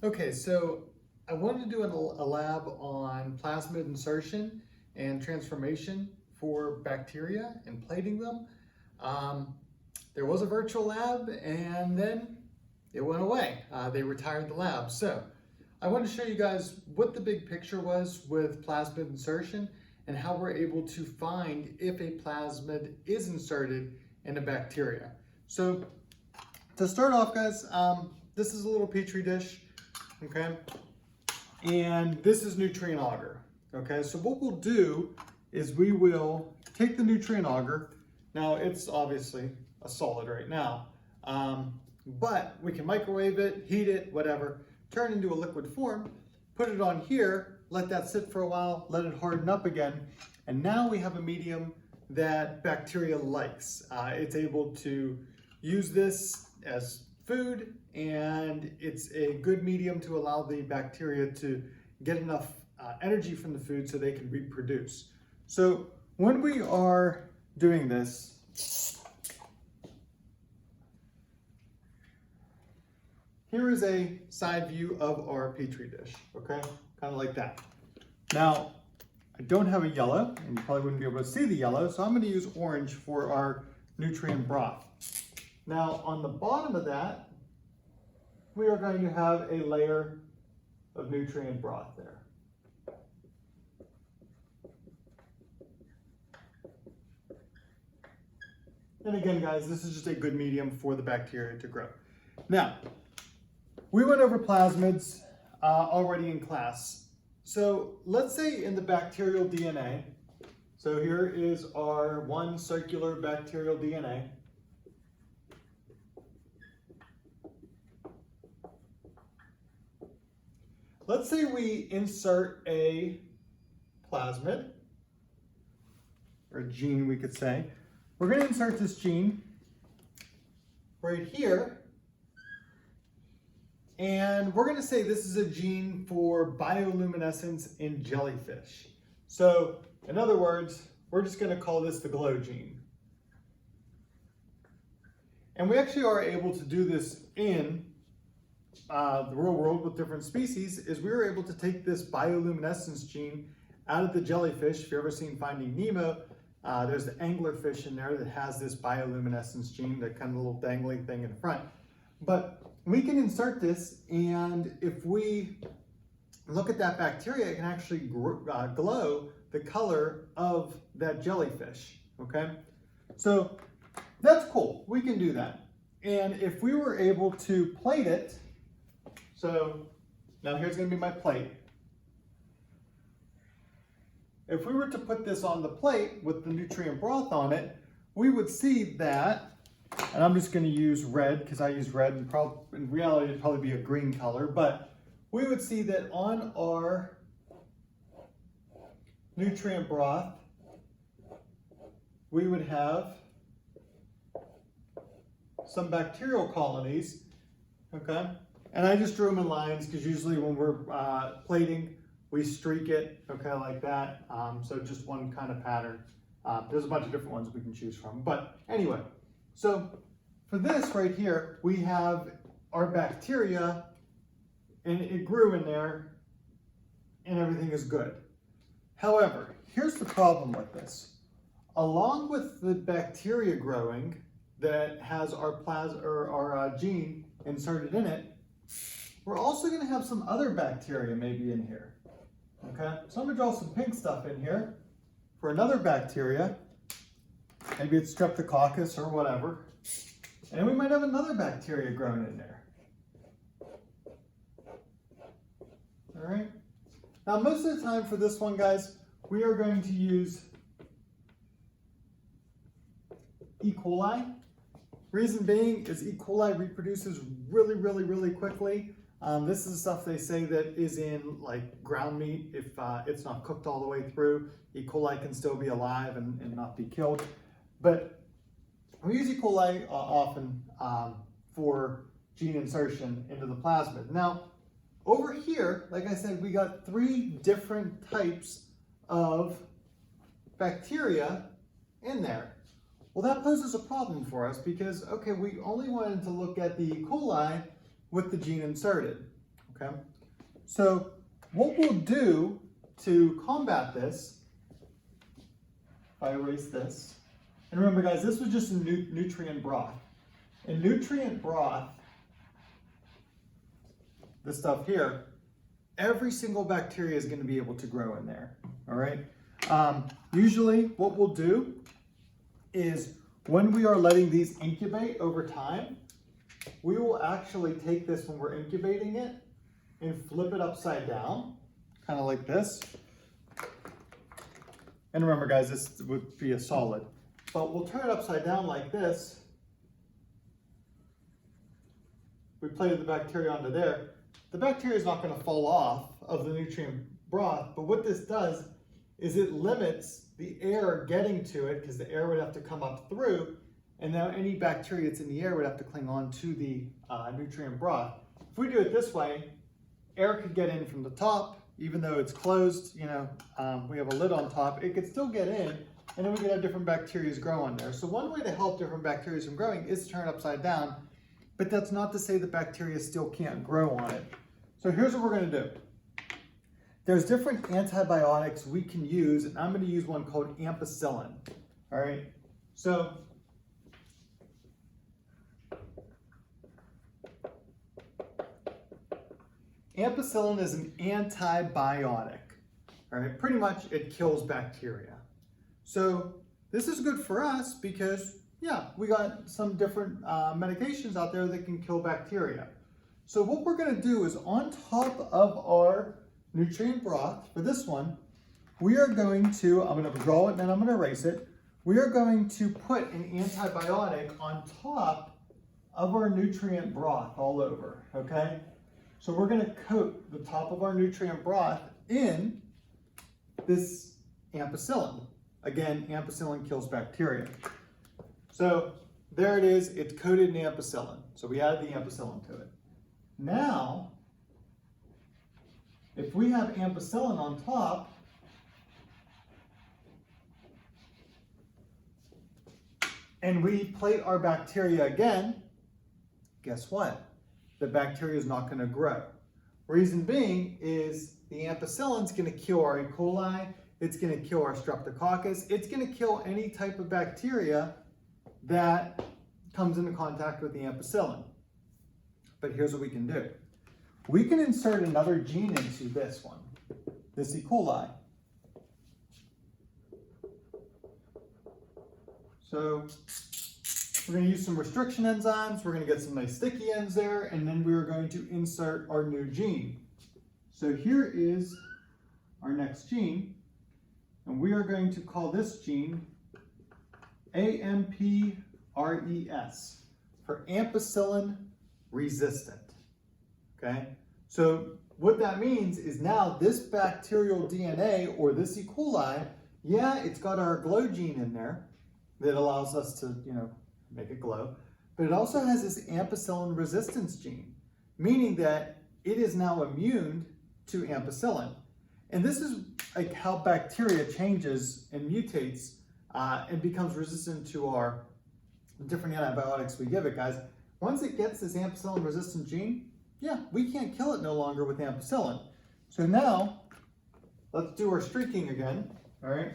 Okay, so I wanted to do a lab on plasmid insertion and transformation for bacteria and plating them. There was a virtual lab and then it went away. They retired the lab. So I want to show you guys what the big picture was with plasmid insertion and how we're able to find if a plasmid is inserted in a bacteria. So to start off, guys, this is a little petri dish. Okay, and this is nutrient agar. Okay, so what we'll do is we will take the nutrient agar. Now it's obviously a solid right now, but we can microwave it, heat it, whatever, turn it into a liquid form, put it on here, let that sit for a while, let it harden up again, and now we have a medium that bacteria likes. It's able to use this as food, and it's a good medium to allow the bacteria to get enough energy from the food so they can reproduce. So when we are doing this, here is a side view of our petri dish, okay? Kind of like that. Now, I don't have a yellow, and you probably wouldn't be able to see the yellow, so I'm going to use orange for our nutrient broth. Now, on the bottom of that, we are going to have a layer of nutrient broth there. And again, guys, this is just a good medium for the bacteria to grow. Now, we went over plasmids already in class. So let's say in the bacterial DNA, so here is our one circular bacterial DNA. Let's say we insert a plasmid, or gene we could say. We're going to insert this gene right here, and we're going to say this is a gene for bioluminescence in jellyfish. So in other words, we're just going to call this the glow gene. And we actually are able to do this in the real world with different species. Is we were able to take this bioluminescence gene out of the jellyfish. If you've ever seen Finding Nemo, there's the anglerfish in there that has this bioluminescence gene, that kind of little dangling thing in front. But we can insert this, and if we look at that bacteria, it can actually glow the color of that jellyfish, okay? So that's cool, we can do that. And if we were able to plate it, so now here's going to be my plate. If we were to put this on the plate with the nutrient broth on it, we would see that, and I'm just going to use red because I use red, and in reality it'd probably be a green color, but we would see that on our nutrient broth, we would have some bacterial colonies, okay? And I just drew them in lines because usually when we're plating, we streak it, okay, like that. So just one kind of pattern. There's a bunch of different ones we can choose from. But anyway, so for this right here, we have our bacteria, and it grew in there, and everything is good. However, here's the problem with this. Along with the bacteria growing that has our gene inserted in it, we're also going to have some other bacteria maybe in here. Okay, so I'm going to draw some pink stuff in here for another bacteria. Maybe it's Streptococcus or whatever. And we might have another bacteria growing in there. All right. Now, most of the time for this one, guys, we are going to use E. coli. Reason being is E. coli reproduces really quickly. This is stuff they say that is in like ground meat. If it's not cooked all the way through, E. coli can still be alive and not be killed. But we use E. coli often for gene insertion into the plasmid. Now, over here, like I said, we got 3 different types of bacteria in there. Well, that poses a problem for us because, okay, we only wanted to look at the E. coli with the gene inserted, okay? So what we'll do to combat this, if I erase this, and remember guys, this was just a nutrient broth. In nutrient broth, this stuff here, every single bacteria is going to be able to grow in there, all right? Usually what we'll do is when we are letting these incubate over time, we will actually take this when we're incubating it and flip it upside down, kind of like this. And remember guys, this would be a solid, but we'll turn it upside down like this. We plated the bacteria onto there. The bacteria is not going to fall off of the nutrient broth, but what this does is it limits the air getting to it, because the air would have to come up through, and now any bacteria that's in the air would have to cling on to the nutrient broth. If we do it this way, air could get in from the top, even though it's closed, you know, we have a lid on top, it could still get in, and then we could have different bacteria grow on there. So one way to help different bacteria from growing is to turn it upside down, but that's not to say the bacteria still can't grow on it. So here's what we're going to do. There's different antibiotics we can use, and I'm going to use one called ampicillin. All right, so ampicillin is an antibiotic. All right, pretty much it kills bacteria. So this is good for us because, yeah, we got some different medications out there that can kill bacteria. So what we're going to do is on top of our nutrient broth, for this one, we are going to, I'm going to draw it and then I'm going to erase it. We are going to put an antibiotic on top of our nutrient broth all over, okay? So we're going to coat the top of our nutrient broth in this ampicillin. Again, ampicillin kills bacteria. So there it is, it's coated in ampicillin. So we added the ampicillin to it. Now, if we have ampicillin on top, and we plate our bacteria again, guess what? The bacteria is not going to grow. Reason being is the ampicillin is going to kill our E. coli, it's going to kill our streptococcus, it's going to kill any type of bacteria that comes into contact with the ampicillin. But here's what we can do. We can insert another gene into this one, this E. coli. So we're going to use some restriction enzymes, we're going to get some nice sticky ends there, and then we're going to insert our new gene. So here is our next gene, and we are going to call this gene AMPRES for ampicillin resistant. Okay, so what that means is now this bacterial DNA or this E. coli, yeah, it's got our glow gene in there that allows us to, you know, make it glow, but it also has this ampicillin resistance gene, meaning that it is now immune to ampicillin. And this is like how bacteria changes and mutates and becomes resistant to our different antibiotics we give it, guys. Once it gets this ampicillin resistant gene, yeah, we can't kill it no longer with ampicillin. So now, let's do our streaking again, all right?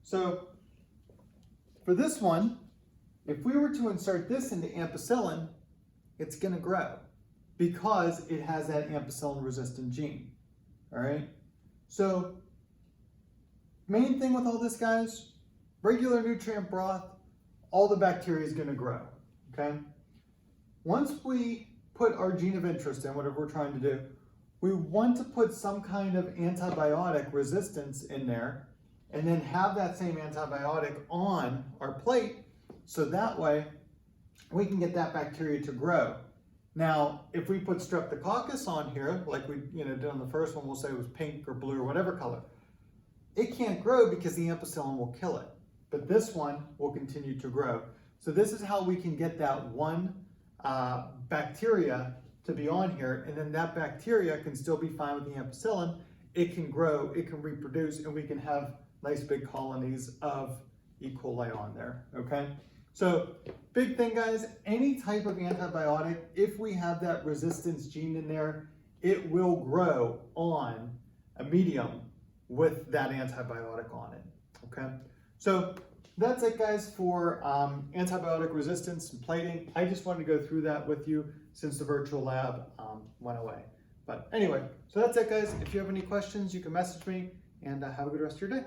So for this one, if we were to insert this into ampicillin, it's going to grow because it has that ampicillin resistant gene. All right. So main thing with all this, guys, regular nutrient broth, all the bacteria is going to grow. Okay. Once we put our gene of interest in, whatever we're trying to do, we want to put some kind of antibiotic resistance in there and then have that same antibiotic on our plate so that way we can get that bacteria to grow. Now, if we put streptococcus on here, like we did on the first one, we'll say it was pink or blue or whatever color, it can't grow because the ampicillin will kill it. But this one will continue to grow. So this is how we can get that one bacteria to be on here, and then that bacteria can still be fine with the ampicillin it can grow, it can reproduce, and we can have nice big colonies of E. coli on there, okay? So big thing, guys, any type of antibiotic, if we have that resistance gene in there, it will grow on a medium with that antibiotic on it, okay? So that's it, guys, for antibiotic resistance and plating. I just wanted to go through that with you since the virtual lab went away. But anyway, so that's it, guys. If you have any questions, you can message me, and have a good rest of your day.